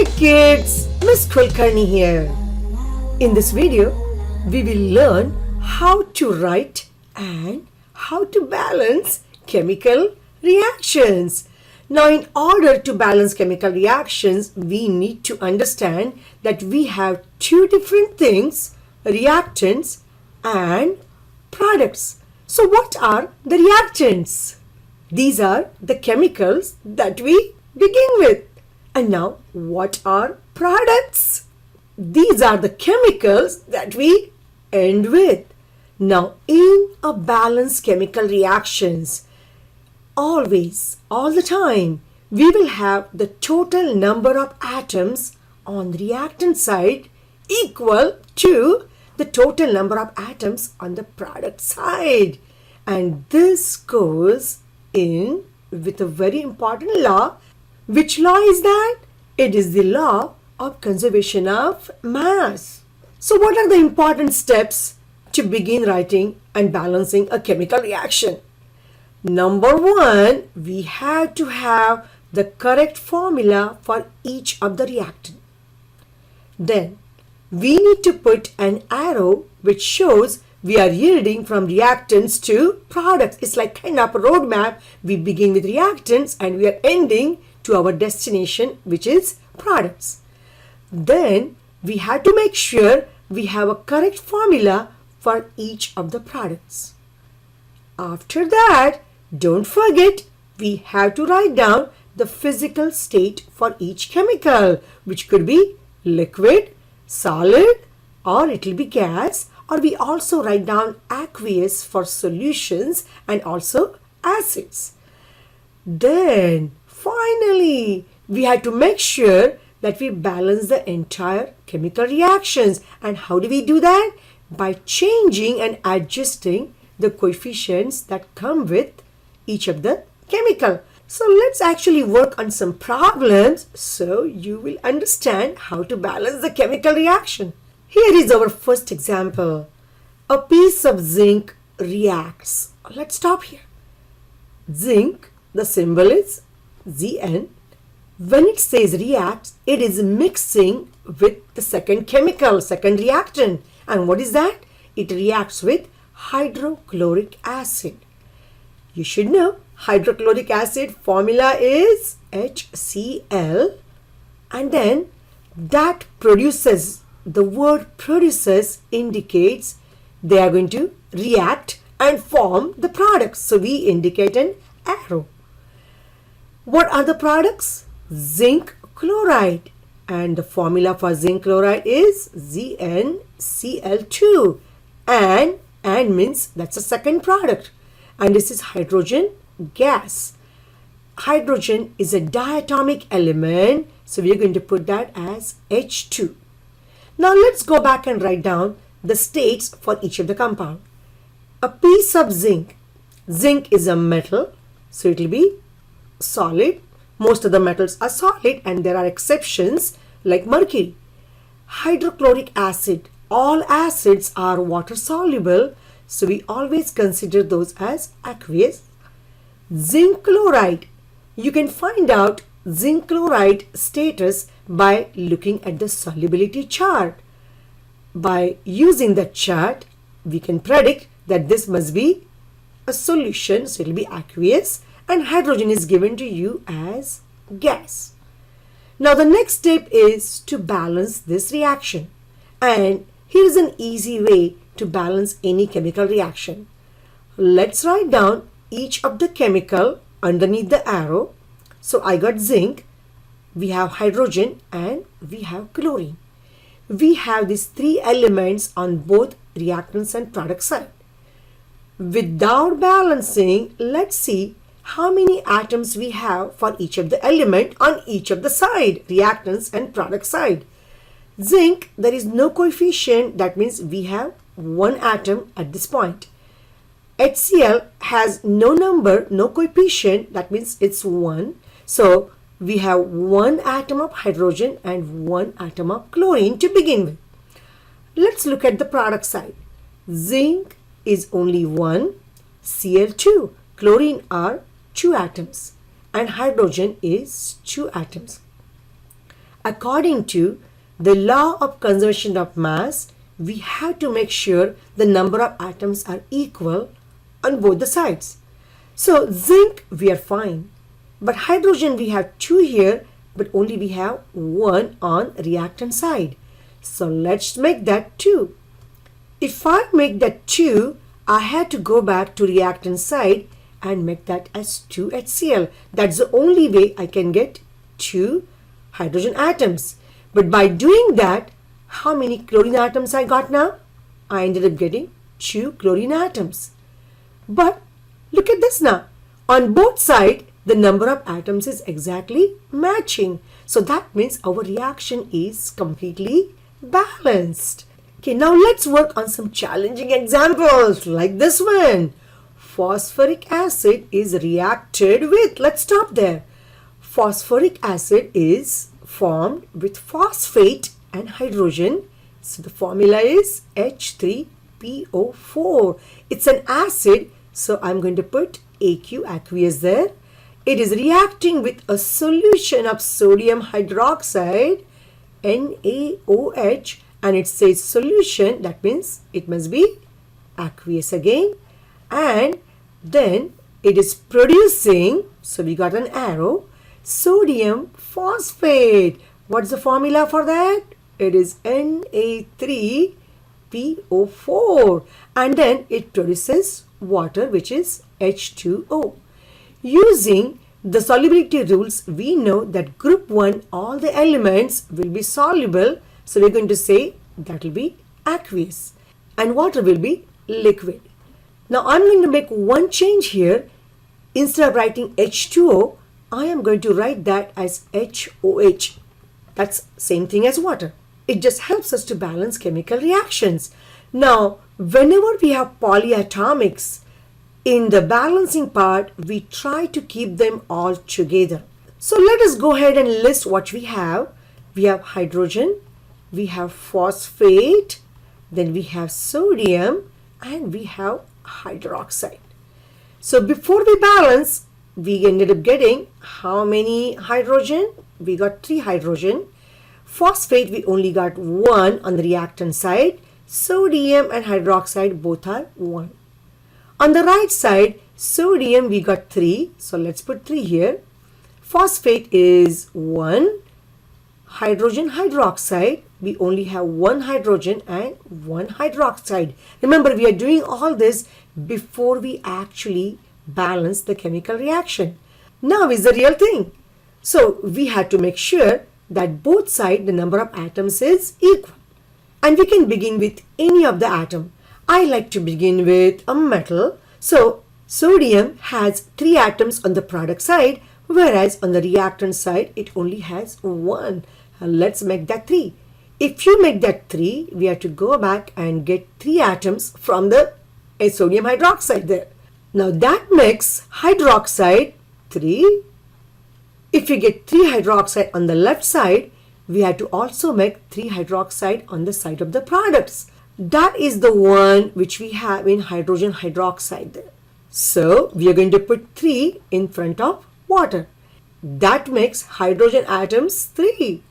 Hey kids, Miss Kulkarni here. In this video, we will learn how to write and how to balance chemical reactions. Now, in order to balance chemical reactions, we need to understand that we have two different things, reactants and products. So, what are the reactants? These are the chemicals that we begin with. And now, what are products? These are the chemicals that we end with. Now, in a balanced chemical reactions, always, all the time, we will have the total number of atoms on the reactant side equal to the total number of atoms on the product side. And this goes in with a very important law. Which law is that? It is the law of conservation of mass. So what are the important steps to begin writing and balancing a chemical reaction? Number one, we have to have the correct formula for each of the reactant. Then we need to put an arrow which shows we are yielding from reactants to products. It's like kind of a roadmap. We begin with reactants and we are ending to our destination, which is products. Then we have to make sure we have a correct formula for each of the products. After that, don't forget we have to write down the physical state for each chemical, which could be liquid, solid, or it will be gas, or we also write down aqueous for solutions and also acids. Then finally, we have to make sure that we balance the entire chemical reactions. And how do we do that? By changing and adjusting the coefficients that come with each of the chemical. So let's actually work on some problems so you will understand how to balance the chemical reaction. Here is our first example. A piece of zinc reacts. Let's stop here. Zinc, the symbol is Zn. When it says reacts, it is mixing with the second chemical, second reactant. And what is that? It reacts with hydrochloric acid. You should know hydrochloric acid formula is HCl, and then that produces, the word produces indicates they are going to react and form the products. So we indicate an arrow. What are the products? Zinc chloride, and the formula for zinc chloride is ZnCl2, and means that's a second product, and this is hydrogen gas. Hydrogen is a diatomic element, so we are going to put that as H2. Now let's go back and write down the states for each of the compound. A piece of zinc. Zinc is a metal, so it will be solid. Most of the metals are solid and there are exceptions like mercury. Hydrochloric acid. All acids are water soluble, so we always consider those as aqueous. Zinc chloride. You can find out zinc chloride status by looking at the solubility chart. By using the chart, we can predict that this must be a solution, so it will be aqueous, and hydrogen is given to you as gas. Now the next step is to balance this reaction, and here is an easy way to balance any chemical reaction. Let's write down each of the chemical underneath the arrow. So I got zinc, we have hydrogen, and we have chlorine. We have these three elements on both reactants and product side. Without balancing, let's see how many atoms we have for each of the element on each of the side, reactants and product side. Zinc, there is no coefficient, that means we have one atom at this point. HCl has no number, no coefficient, that means it's 1. So we have one atom of hydrogen and one atom of chlorine to begin with. Let's look at the product side. Zinc is only 1, Cl2. Chlorine are 2 atoms and hydrogen is 2 atoms. According to the law of conservation of mass, we have to make sure the number of atoms are equal on both the sides. So zinc we are fine, but hydrogen we have 2 here, but only we have 1 on reactant side. So let's make that 2. If I make that 2, I had to go back to reactant side and make that as 2 HCl. That's the only way I can get 2 hydrogen atoms. But by doing that, how many chlorine atoms I got now? I ended up getting 2 chlorine atoms. But look at this now. On both sides, the number of atoms is exactly matching. So that means our reaction is completely balanced. Okay, now let's work on some challenging examples like this one. Phosphoric acid is reacted with, let's stop there. Phosphoric acid is formed with phosphate and hydrogen. So the formula is H3PO4. It's an acid, so I'm going to put aqueous there. It is reacting with a solution of sodium hydroxide, NaOH, and it says solution, that means it must be aqueous again. And then it is producing, so we got an arrow, sodium phosphate. What's the formula for that? It is Na3PO4, and then it produces water, which is H2O. Using the solubility rules, we know that group 1, all the elements will be soluble, so we're going to say that will be aqueous and water will be liquid. Now I'm going to make one change here. Instead of writing H2O, I am going to write that as HOH. That's same thing as water. It just helps us to balance chemical reactions. Now, whenever we have polyatomics, in the balancing part, we try to keep them all together. So let us go ahead and list what we have. We have hydrogen, we have phosphate, then we have sodium, and we have hydroxide. So before we balance, we ended up getting how many hydrogen? We got 3 hydrogen. Phosphate, we only got 1 on the reactant side. Sodium and hydroxide both are 1. On the right side, sodium we got 3. So let's put 3 here. Phosphate is 1. Hydrogen hydroxide, we only have 1 hydrogen and 1 hydroxide. Remember, we are doing all this before we actually balance the chemical reaction. Now is the real thing. So we had to make sure that both sides the number of atoms is equal. And we can begin with any of the atom. I like to begin with a metal. So sodium has 3 atoms on the product side, whereas on the reactant side it only has 1. Let's make that 3. If you make that 3, we have to go back and get 3 atoms from the sodium hydroxide there. Now that makes hydroxide 3. If we get 3 hydroxide on the left side, we have to also make 3 hydroxide on the side of the products. That is the one which we have in hydrogen hydroxide there. So we are going to put 3 in front of water. That makes hydrogen atoms 3.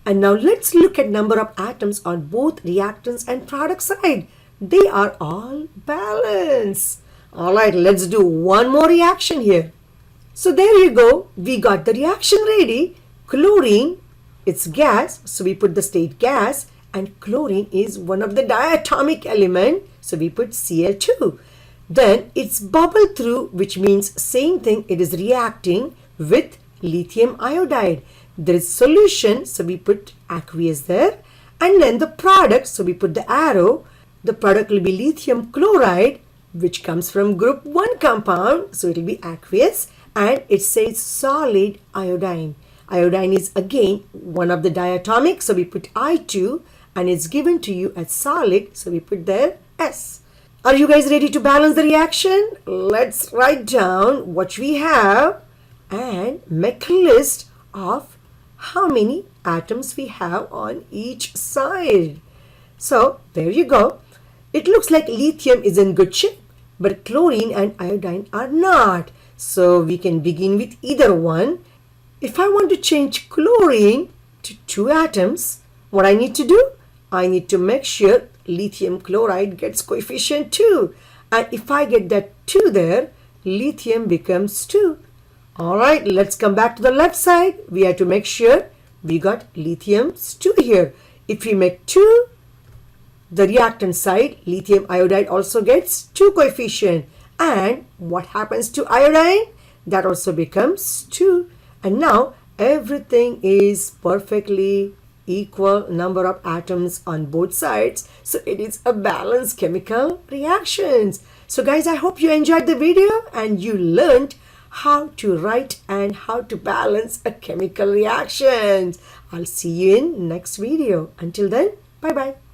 And now let's look at number of atoms on both reactants and product side. They are all balanced. Alright, let's do one more reaction here. So there you go. We got the reaction ready. Chlorine, it's gas, so we put the state gas, and chlorine is one of the diatomic element, so we put Cl2. Then it's bubble through, which means same thing, it is reacting with lithium iodide. There is solution, so we put aqueous there, and then the product, so we put the arrow. The product will be lithium chloride, which comes from group 1 compound, so it will be aqueous, and it says solid iodine. Iodine is again one of the diatomic, so we put I2, and it's given to you as solid, so we put there S. Are you guys ready to balance the reaction? Let's write down what we have and make a list of how many atoms we have on each side. So there you go. It looks like lithium is in good shape, but chlorine and iodine are not. So we can begin with either one. If I want to change chlorine, to 2 atoms, what I need to do? I need to make sure lithium chloride gets coefficient 2. And if I get that 2 there, lithium becomes 2. Alright, let's come back to the left side. We have to make sure we got lithium's 2 here. If we make 2, the reactant side, lithium iodide also gets 2 coefficient. And what happens to iodine? That also becomes 2. And now everything is perfectly equal number of atoms on both sides. So it is a balanced chemical reactions. So guys, I hope you enjoyed the video and you learned how to write and how to balance a chemical reactions. I'll see you in next video. Until then, bye bye.